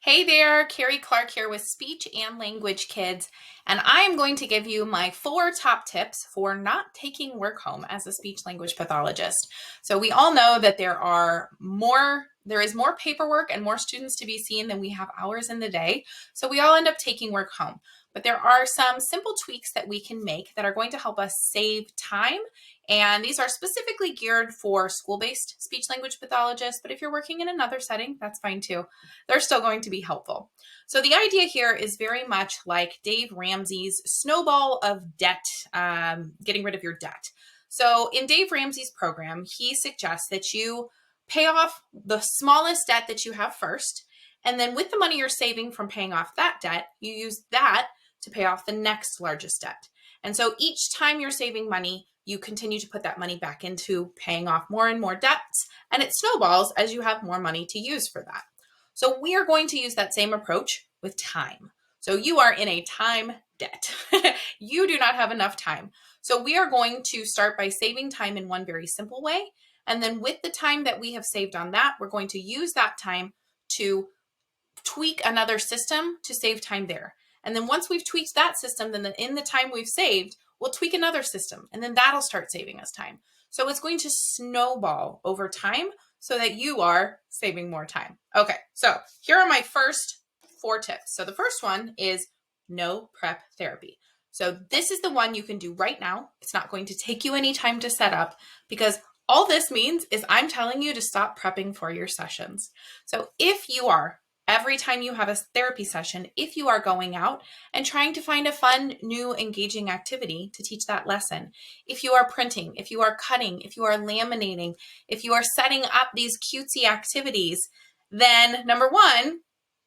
Hey there, Carrie Clark here with Speech and Language Kids, and I am going to give you my 4 top tips for not taking work home as a speech language pathologist. So we all know that there is more paperwork and more students to be seen than we have hours in the day. So we all end up taking work home. But there are some simple tweaks that we can make that are going to help us save time. And these are specifically geared for school-based speech language pathologists. But if you're working in another setting, that's fine too. They're still going to be helpful. So the idea here is very much like Dave Ramsey's snowball of debt, getting rid of your debt. So in Dave Ramsey's program, he suggests that you pay off the smallest debt that you have first. And then with the money you're saving from paying off that debt, you use that to pay off the next largest debt. And so each time you're saving money, you continue to put that money back into paying off more and more debts, and it snowballs as you have more money to use for that. So we are going to use that same approach with time. So you are in a time debt. You do not have enough time. So we are going to start by saving time in one very simple way. And then with the time that we have saved on that, we're going to use that time to tweak another system to save time there. And then once we've tweaked that system, then in the time we've saved, we'll tweak another system, and then that'll start saving us time. So it's going to snowball over time so that you are saving more time. Okay, so here are my first 4 tips. So the first one is no prep therapy. So this is the one you can do right now. It's not going to take you any time to set up, because all this means is I'm telling you to stop prepping for your sessions. So if you are, every time you have a therapy session, if you are going out and trying to find a fun, new, engaging activity to teach that lesson, if you are printing, if you are cutting, if you are laminating, if you are setting up these cutesy activities, then number 1,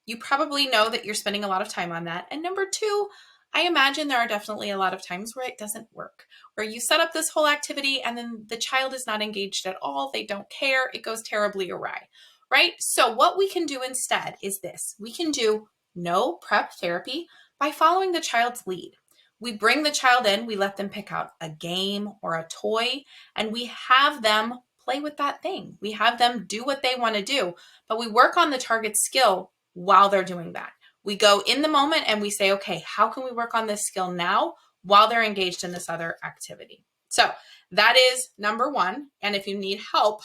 you probably know that you're spending a lot of time on that. And number 2, I imagine there are definitely a lot of times where it doesn't work, where you set up this whole activity and then the child is not engaged at all. They don't care. It goes terribly awry. Right? So what we can do instead is this. We can do no prep therapy by following the child's lead. We bring the child in, we let them pick out a game or a toy, and we have them play with that thing. We have them do what they want to do, but we work on the target skill while they're doing that. We go in the moment and we say, okay, how can we work on this skill now while they're engaged in this other activity? So that is number 1. And if you need help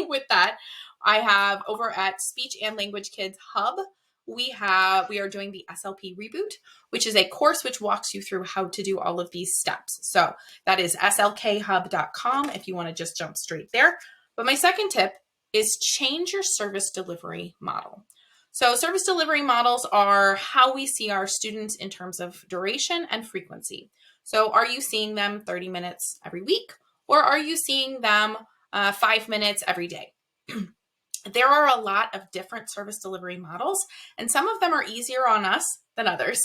with that, I have over at Speech and Language Kids Hub, we are doing the SLP Reboot, which is a course which walks you through how to do all of these steps. So that is slkhub.com if you want to just jump straight there. But my second tip is change your service delivery model. So service delivery models are how we see our students in terms of duration and frequency. So are you seeing them 30 minutes every week, or are you seeing them 5 minutes every day? There are a lot of different service delivery models, and some of them are easier on us than others.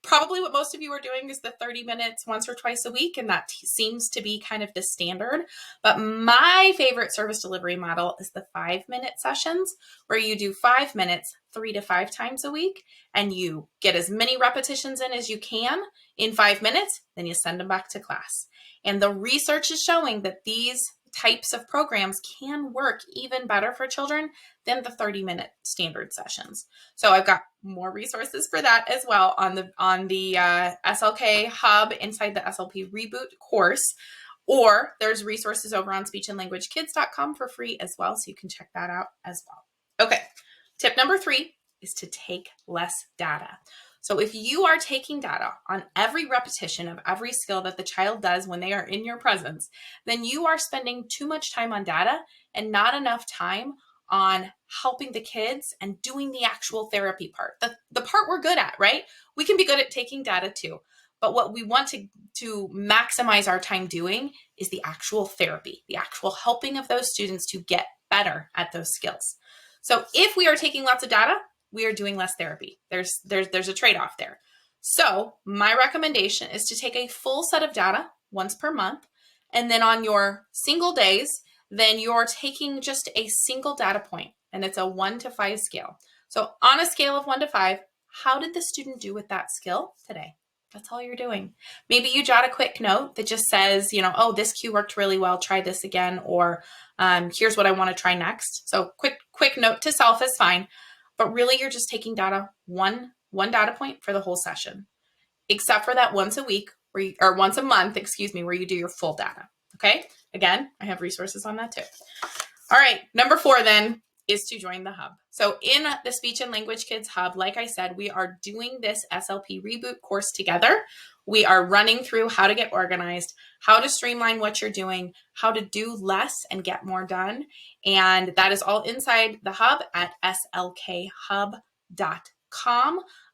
Probably what most of you are doing is the 30 minutes once or twice a week, and that seems to be kind of the standard. But my favorite service delivery model is the 5-minute sessions, where you do 5 minutes 3 to 5 times a week, and you get as many repetitions in as you can in 5 minutes, then you send them back to class. And the research is showing that these types of programs can work even better for children than the 30-minute standard sessions. So I've got more resources for that as well on the SLK Hub inside the SLP Reboot course, or there's resources over on speechandlanguagekids.com for free as well, so you can check that out as well. Okay, tip number 3 is to take less data. So if you are taking data on every repetition of every skill that the child does when they are in your presence, then you are spending too much time on data and not enough time on helping the kids and doing the actual therapy part. The part we're good at, right? We can be good at taking data too. But what we want to maximize our time doing is the actual therapy, the actual helping of those students to get better at those skills. So if we are taking lots of data, we are doing less therapy. There's a trade-off there. So my recommendation is to take a full set of data once per month. And then on your single days, then you're taking just a single data point, and it's a 1 to 5 scale. So on a scale of 1 to 5, how did the student do with that skill today? That's all you're doing. Maybe you jot a quick note that just says, oh, this cue worked really well. Try this again. Or here's what I want to try next. So quick note to self is fine. but really you're just taking data, one data point for the whole session, except for that once a week or once a month, where you do your full data. Okay. Again, I have resources on that too. All right. Number 4 then is to join the hub. So in the Speech and Language Kids Hub, like I said, we are doing this SLP reboot course together. We are running through how to get organized, how to streamline what you're doing, how to do less and get more done. And that is all inside the hub at slkhub.com.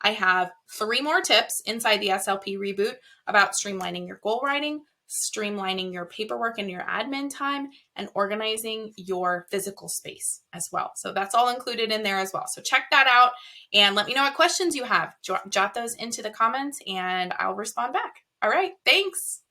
I have 3 more tips inside the SLP reboot about streamlining your goal writing, streamlining your paperwork and your admin time, and organizing your physical space as well. So that's all included in there as well. So check that out and let me know what questions you have. Jot those into the comments and I'll respond back. All right, thanks.